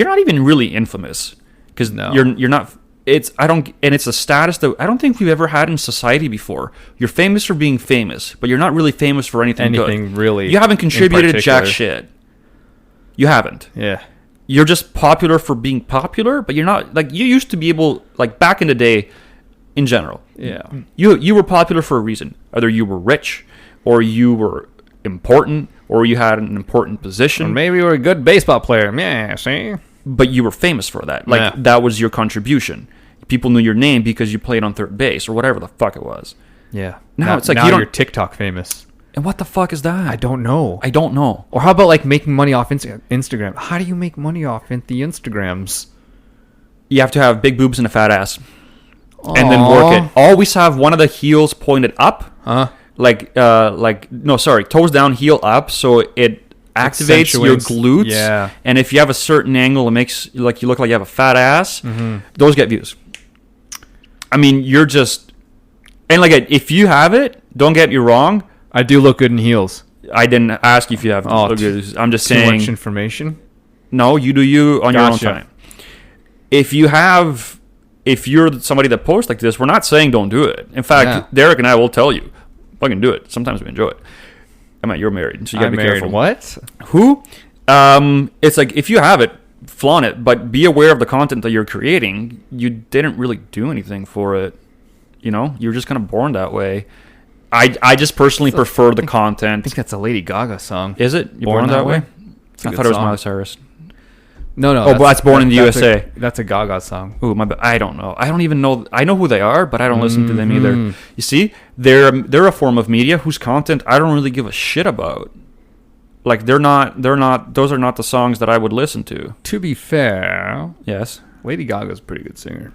not even really infamous because No. you're not. It's a status that I don't think we've ever had in society before. You're famous for being famous, but you're not really famous for anything good. Really. You haven't contributed in jack particular. shit. You haven't. Yeah. You're just popular for being popular, but you're not like you used to be able like back in the day in general. Yeah. You were popular for a reason. Either you were rich or you were important or you had an important Or position, maybe you were a good baseball player. Yeah, see? but you were famous for that. Like Yeah. that was your contribution. People knew your name because you played on third base or whatever the fuck it was. Yeah. Now it's like now you don't- you're TikTok famous. And what the fuck is that? I don't know. I don't know. Or how about like making money off Instagram? How do you make money off the Instagrams? You have to have big boobs and a fat ass. And then work it. Always have one of the heels pointed up. Huh? Toes down, heel up, so it activates your Accentuates. glutes. Yeah. And if you have a certain angle, it makes like you look like you have a fat ass. Mm-hmm. Those get views. I mean, you're just and like if you have it, don't get me wrong. I do look good in heels. I didn't ask you if you have. Oh, I'm just Too saying. much information. No, you do you on your own Gotcha. time. If you're somebody that posts like this, we're not saying don't do it. In fact, Yeah. Derek and I will tell you, fucking do it. Sometimes we enjoy it. I mean, you're married, so you gotta I'm be married. careful. What? Who? It's like if you have it, flaunt it, but be aware of the content that you're creating. You didn't really do anything for it. You know, you're just kind of born that way. I just personally prefer the I content. think that's a Lady Gaga song. Is it? You born that way? It's a I good thought it was song. Miley Cyrus. No. Oh, but that's Born in the that's USA. That's a Gaga song. Ooh, my bad. I don't know. I don't even know. I know who they are, but I don't listen to them either. Mhm. You see, they're a form of media whose content I don't really give a shit about. Like they're not. Those are not the songs that I would listen to. To be fair, Yes, Lady Gaga's a pretty good singer.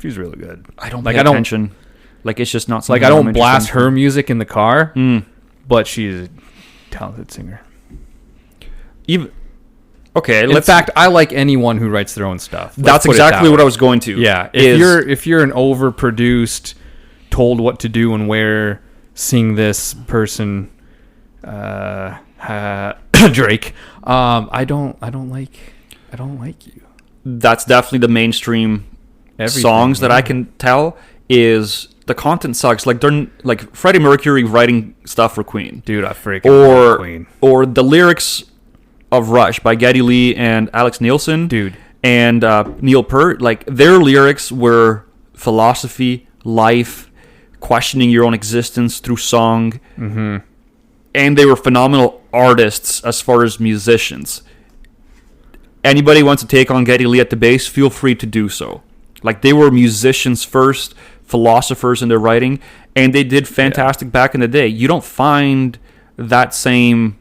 She's really good. I don't Like, pay I don't- attention. Like it's just not Like something I I'm don't blast interested her music in the car, in. but she's a talented singer. Even okay. In fact, I like anyone who writes their own stuff. that's exactly what I was going to. Yeah, if you're an overproduced, told what to do and where, sing this person, Drake. I don't like you. That's definitely the mainstream Everything, songs that yeah. I can tell is the content sucks. Like they're like Freddie Mercury writing stuff for Queen. Dude, I freaking love Queen. Or the lyrics of Rush by Geddy Lee and Alex Nielsen, Dude. and Neil Peart. Like their lyrics were philosophy, life, questioning your own existence through song, and they were phenomenal artists as far as musicians. Anybody wants to take on Geddy Lee at the bass, feel free to do so. Like they were musicians first, philosophers in their writing, and they did fantastic back in the day. You don't find that same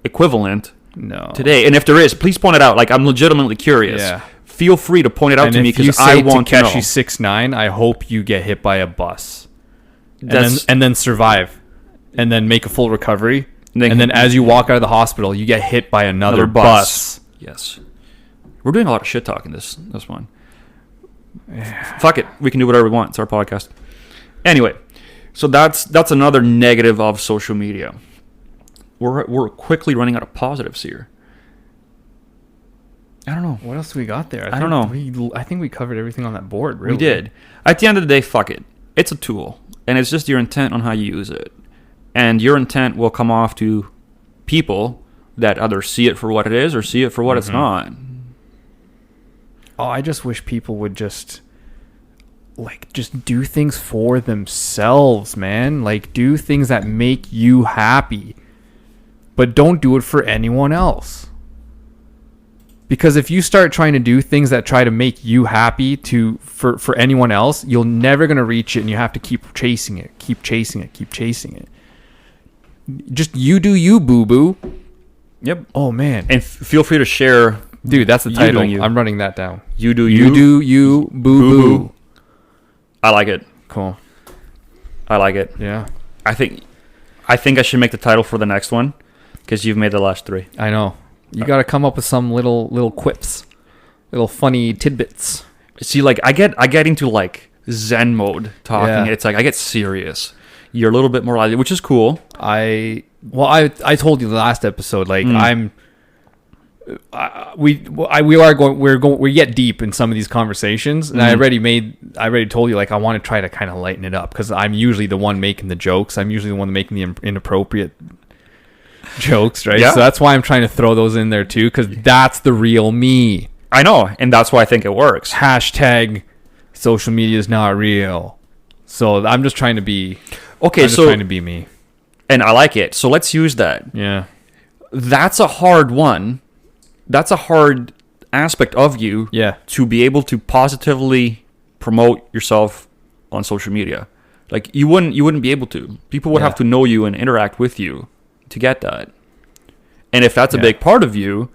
equivalent No. today. And if there is, please point it out. Like I'm legitimately curious. Yeah. Feel free to point it out And to me if you because say I want to know. Takeshi 6ix9ine, I hope you get hit by a bus. That's- And then survive. And then make a full recovery. Then- And then as you walk out of the hospital, you get hit by another bus. Yes. We're doing a lot of shit talking this one. Fuck it. We can do whatever we want. It's our podcast. Anyway, so that's another negative of social media. We're quickly running out of positives here. I don't know. What else we got there? I don't know. I think we covered everything on that board, really. We did. At the end of the day, fuck it. It's a tool. And it's just your intent on how you use it. And your intent will come off to people that either see it for what it is or see it for what it's not. Oh, I just wish people would just do things for themselves, man. Like, do things that make you happy. But don't do it for anyone else. Because if you start trying to do things that try to make you happy for anyone else, you're never going to reach it, and you have to keep chasing it. Just you do you, boo-boo. Yep. Oh, man. And feel free to share. Dude, that's the You title. doing you. I'm running that down. You do You do you, boo-boo. I like it. Cool. I like it. Yeah. I think I should make the title for the next one because you've made the last three. I know. You got to come up with some little quips. little funny tidbits. See, like I get into like Zen mode talking. Yeah. It's like I get serious. You're a little bit more like, which is cool. I told you the last episode, like we get deep in some of these conversations, and I already told you, like, I want to try to kind of lighten it up, because I'm usually the one making the jokes. I'm usually the one making the inappropriate jokes, right? Yeah. So that's why I'm trying to throw those in there too, because that's the real me. I know, and that's why I think it works. Hashtag social media is not real. So I'm just trying to be trying to be me. And I like it. So let's use that. Yeah. That's a hard one. That's a hard aspect of you Yeah. to be able to positively promote yourself on social media. Like you wouldn't be able to. People would Yeah. have to know you and interact with you to get that. And if that's a Yeah. big part of you,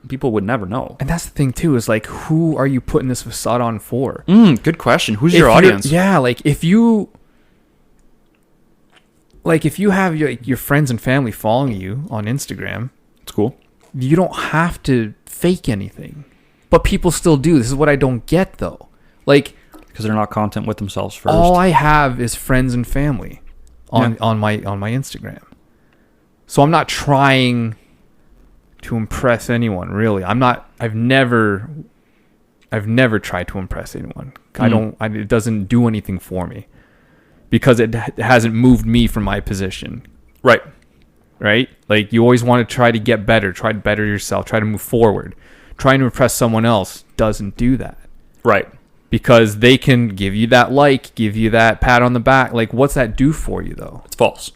people would never know. And that's the thing too, is like, who are you putting this facade on for? Good question. Who's If your you're- audience? Yeah, like if you have your friends and family following you on Instagram, It's cool. you don't have to fake anything. But people still do. This is what I don't get though. Like, Because they're not content with themselves first. all I have is friends and family on my Instagram. So I'm not trying to impress anyone, really. I've never tried to impress anyone. It doesn't do anything for me, because it hasn't moved me from my position. Right. Right? Like, you always want to try to get better, try to better yourself, try to move forward. Trying to impress someone else doesn't do that, Right. because they can give you that like, give you that pat on the back. Like, what's that do for you though? It's false.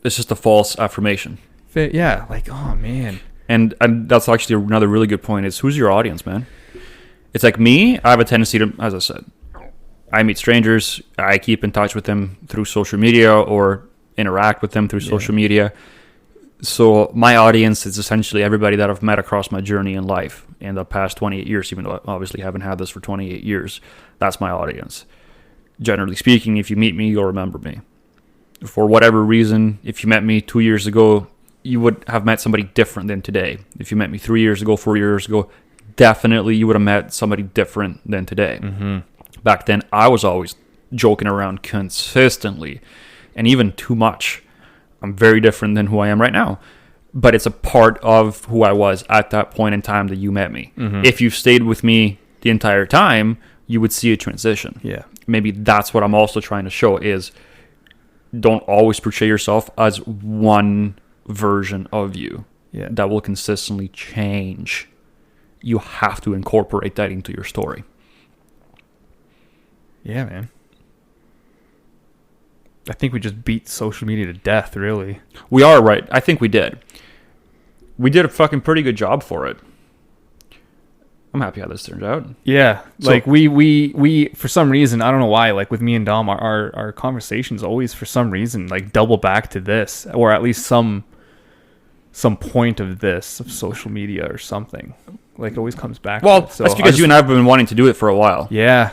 It's just a false affirmation. Yeah, like, oh man. And that's actually another really good point is who's your audience, man? It's like me, I have a tendency to, as I said, I meet strangers, I keep in touch with them through social media or interact with them through social media. So my audience is essentially everybody that I've met across my journey in life in the past 28 years, even though I obviously haven't had this for 28 years. That's my audience. Generally speaking, if you meet me, you'll remember me. For whatever reason, if you met me 2 years ago, you would have met somebody different than today. If you met me 3 years ago, 4 years ago, definitely you would have met somebody different than today. Mm-hmm. Back then, I was always joking around consistently, and even too much. I'm very different than who I am right now. But it's a part of who I was at that point in time that you met me. Mm-hmm. If you stayed with me the entire time, you would see a transition. Yeah. Maybe that's what I'm also trying to show is don't always portray yourself as one version of you. Yeah. That will consistently change. You have to incorporate that into your story. Yeah, man. I think we just beat social media to death, really. We are right. I think we did. We did a fucking pretty good job for it. I'm happy how this turned out. Yeah. So- Like, we for some reason, I don't know why, like with me and Dom, our conversations always, for some reason, like double back to this, or at least some point of this, of social media or something. Like, it always comes back Well, to it. So that's because you and I have been wanting to do it for a while. Yeah.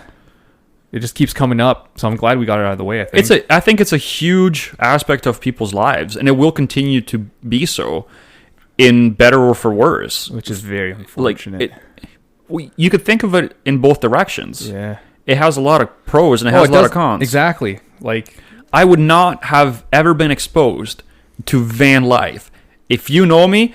It just keeps coming up, so I'm glad we got it out of the way, I think. I think it's a huge aspect of people's lives, and it will continue to be so, in better or for worse. Which is very Like unfortunate. you could think of it in both directions. Yeah. It has a lot of pros and it has a lot of cons. Exactly. Like, I would not have ever been exposed to van life. If you know me,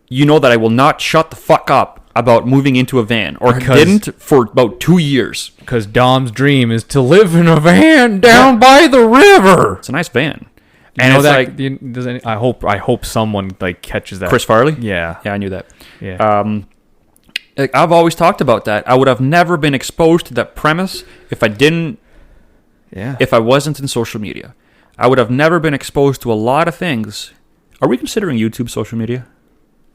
you know that I will not shut the fuck up about moving into a van, or Because- didn't for about 2 years. because Dom's dream is to live in a van down by the river. It's a nice van. And And it's like I hope someone like catches that. Chris Farley. Yeah. Yeah, I knew that. Yeah. Like, I've always talked about that. I would have never been exposed to that premise if Yeah. if I wasn't in social media. I would have never been exposed to a lot of things. Are we considering YouTube social media?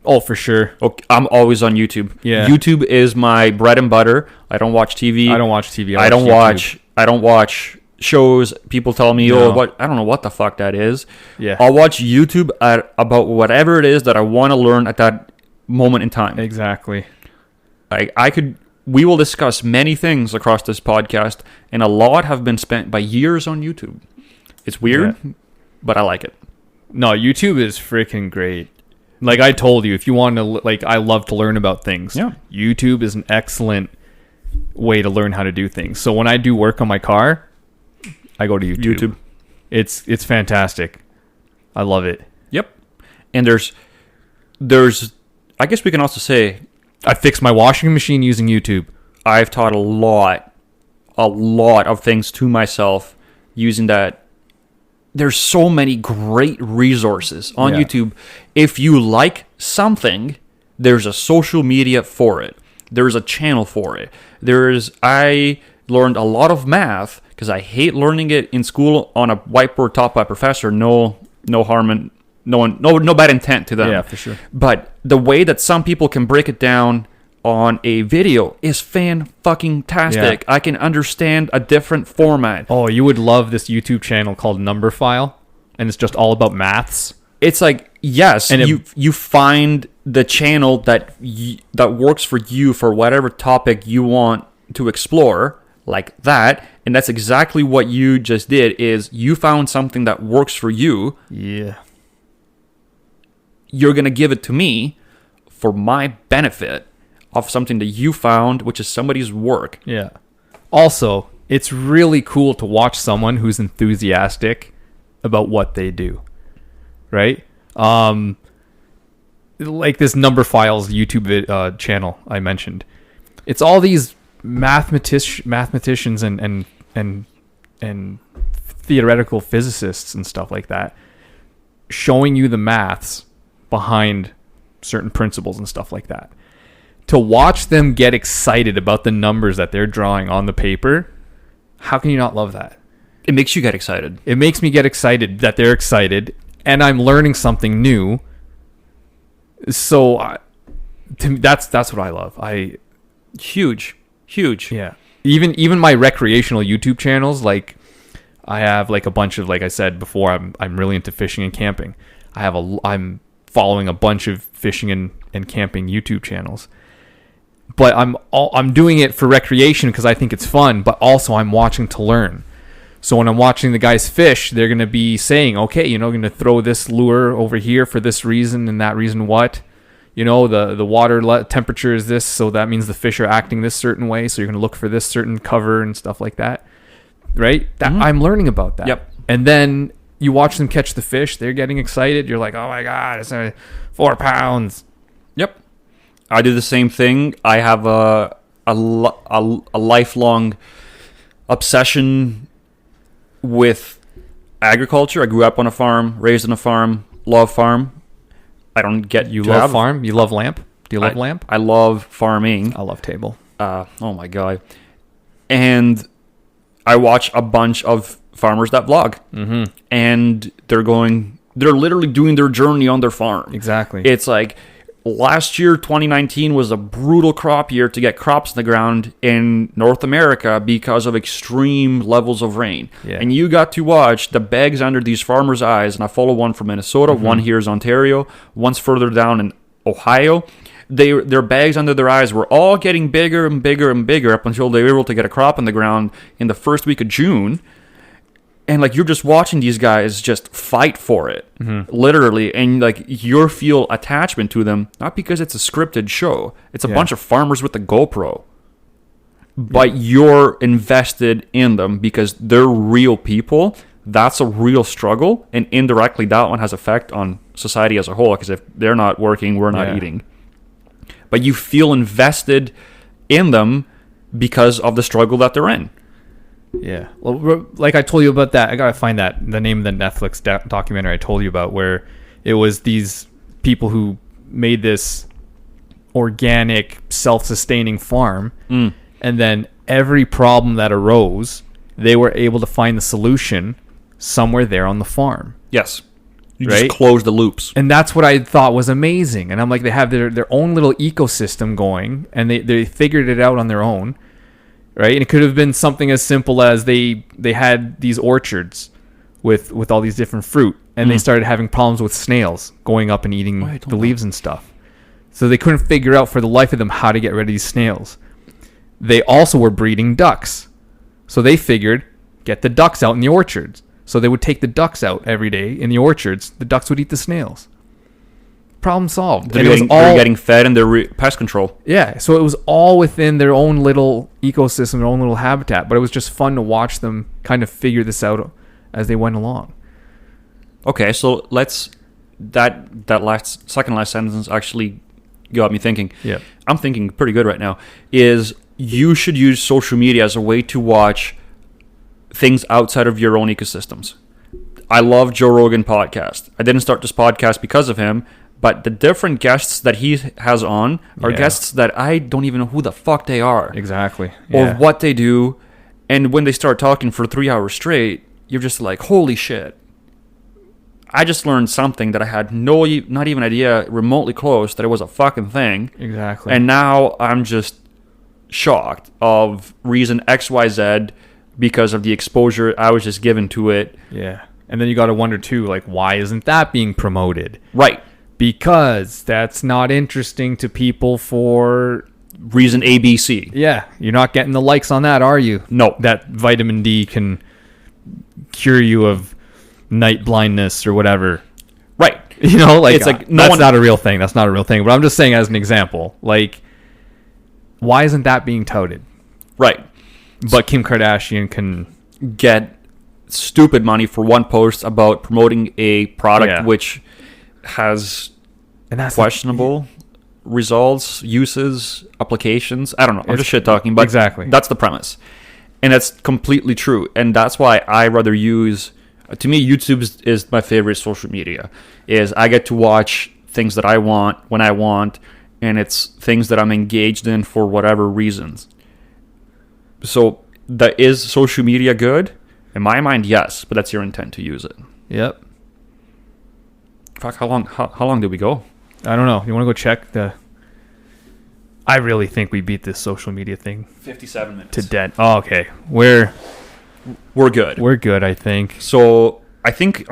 Oh, for sure. Okay, I'm always on YouTube. Yeah. YouTube is my bread and butter. I don't watch TV. I don't watch TV. I don't YouTube. watch shows. People tell me, No. "Oh, what? I don't know what the fuck that is." Yeah. I'll watch YouTube about whatever it is that I want to learn at that moment in time. Exactly. We will discuss many things across this podcast, and a lot have been spent by years on YouTube. It's weird, but I like it. No, YouTube is freaking great. Like I told you, if you want to, like, I love to learn about things. Yeah. YouTube is an excellent way to learn how to do things. So when I do work on my car, I go to YouTube. It's fantastic. I love it. Yep. And there's I guess we can also say I fixed my washing machine using YouTube. I've taught a lot of things to myself using that. There's so many great resources on YouTube. If you like something, there's a social media for it. There's a channel for it. I learned a lot of math because I hate learning it in school on a whiteboard taught by a professor. No harm in no bad intent to them. Yeah, for sure. But the way that some people can break it down on a video is fan-fucking-tastic. Yeah. I can understand a different format. Oh, you would love this YouTube channel called Number File, and it's just all about maths. It's like, yes, And you find the channel that works for you for whatever topic you want to explore, like that, and that's exactly what you just did. Is you found something that works for you. Yeah. You're gonna give it to me for my benefit of something that you found, which is somebody's work. Yeah. Also, it's really cool to watch someone who's enthusiastic about what they do. Right? Like this Number Files YouTube channel I mentioned. It's all these mathematicians and theoretical physicists and stuff like that showing you the maths behind certain principles and stuff like that. To watch them get excited about the numbers that they're drawing on the paper, how can you not love that? It makes you get excited. It makes me get excited that they're excited, and I'm learning something new. So, to me, that's what I love. Huge. Yeah. Even my recreational YouTube channels, like I have like a bunch of, like I said before, I'm really into fishing and camping. I'm following a bunch of fishing and camping YouTube channels. But I'm doing it for recreation because I think it's fun, but also I'm watching to learn. So when I'm watching the guys fish, they're going to be saying, okay, going to throw this lure over here for this reason and that reason what? The water temperature is this, so that means the fish are acting this certain way, so you're going to look for this certain cover and stuff like that. Right? I'm learning about that. Yep. And then you watch them catch the fish, they're getting excited. You're like, oh my God, it's 4 pounds. Yep. I do the same thing. I have a lifelong obsession with agriculture. I grew up on a farm, raised on a farm, love farm. I don't get you love farm. You love lamp. Do you love lamp? I love farming. I love table. Oh my God! And I watch a bunch of farmers that vlog, and they're literally doing their journey on their farm. Exactly. It's like last year, 2019, was a brutal crop year to get crops in the ground in North America because of extreme levels of rain. Yeah. And you got to watch the bags under these farmers' eyes. And I follow one from Minnesota, one here is Ontario, one's further down in Ohio. Their bags under their eyes were all getting bigger and bigger and bigger up until they were able to get a crop in the ground in the first week of June. And like you're just watching these guys just fight for it, literally, and like you feel attachment to them, not because it's a scripted show. It's a bunch of farmers with a GoPro, but you're invested in them because they're real people. That's a real struggle, and indirectly that one has effect on society as a whole. Because if they're not working, we're not eating. But you feel invested in them because of the struggle that they're in. Yeah. Well, like I told you about that, I got to find the name of the Netflix documentary I told you about, where it was these people who made this organic, self-sustaining farm. And then every problem that arose, they were able to find the solution somewhere there on the farm. Yes. You just close the loops. And that's what I thought was amazing. And I'm like, they have their own little ecosystem going, and they figured it out on their own. Right, and it could have been something as simple as they had these orchards with all these different fruit, and they started having problems with snails going up and eating the leaves and stuff. So they couldn't figure out for the life of them how to get rid of these snails. They also were breeding ducks, so they figured get the ducks out in the orchards. So they would take the ducks out every day in the orchards. The ducks would eat the snails. problem solved. They're And it was they're getting fed and they're pest control. yeah, so it was all within their own little ecosystem, their own little habitat. But it was just fun to watch them kind of figure this out as they went along. Okay, so let's that second last sentence actually got me thinking. Yeah. I'm thinking pretty good right now. Is you should use social media as a way to watch things outside of your own ecosystems. I love Joe Rogan podcast. I didn't start this podcast because of him, but the different guests that he has on are Yeah. guests that I don't even know who the fuck they are Exactly. or Yeah. what they do. And when they start talking for 3 hours straight, you're just like, holy shit. I just learned something that I had not even idea remotely close that it was a fucking thing. Exactly. And now I'm just shocked of reason XYZ because of the exposure I was just given to it. yeah. And then you got to wonder too, like, why isn't that being promoted? Right. Because that's not interesting to people for. Reason ABC. Yeah, you're not getting the likes on that, are you? No. That vitamin D can cure you of night blindness or whatever. Right. You know, like, It's like, that's not a real thing. That's not a real thing. But I'm just saying as an example, like, why isn't that being touted? Right. But Kim Kardashian can. Get stupid money for one post about promoting a product Yeah. which has And that's questionable results, uses, applications. I don't know. I'm It's- just shit talking, but exactly. that's the premise. And that's completely true. And that's why I rather use, to me, YouTube is my favorite social media. Is I get to watch things that I want when I want, and it's things that I'm engaged in for whatever reasons. So is social media good? In my mind, yes, but that's your intent to use it. Yep. Fuck, how long did we go? I don't know. You want to go check the. I really think we beat this social media thing 57 minutes. to death. Oh, okay. We're good. we're good, I think. So I think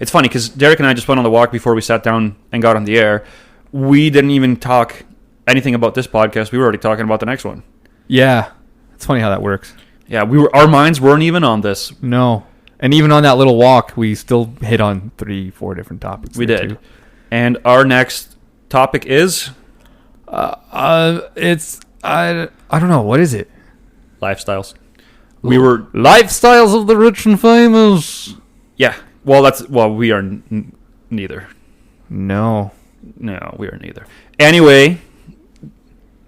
it's funny because Derek and I just went on the walk before we sat down and got on the air. We didn't even talk anything about this podcast. We were already talking about the next one. Yeah. It's funny how that works. Yeah, our minds weren't even on this. No. And even on that little walk, we still hit on 3-4 different topics. We there, did. too. And our next topic is It's I don't know, what is it? lifestyles. We were Lifestyles of the rich and famous. yeah. Well, we are neither. No. No, we are neither. Anyway,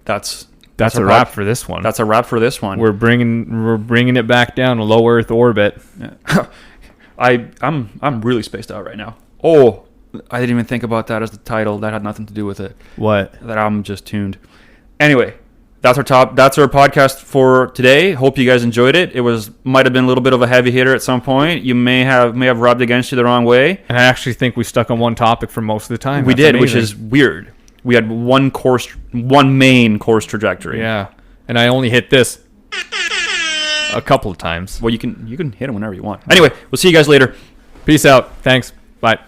that's That's a our wrap pod- for this one. That's a wrap for this one. We're bringing it back down to low Earth orbit. I'm really spaced out right now. Oh, I didn't even think about that as the title. That had nothing to do with it. What? That I'm just tuned. Anyway, that's our podcast for today. Hope you guys enjoyed it. It might have been a little bit of a heavy hitter at some point. You may have rubbed against you the wrong way. And I actually think we stuck on one topic for most of the time. We That's did, which amazing. is weird. We had one main course trajectory. Yeah. And I only hit this a couple of times. Well, you can hit them whenever you want. Anyway, we'll see you guys later. Peace out. Thanks. Bye.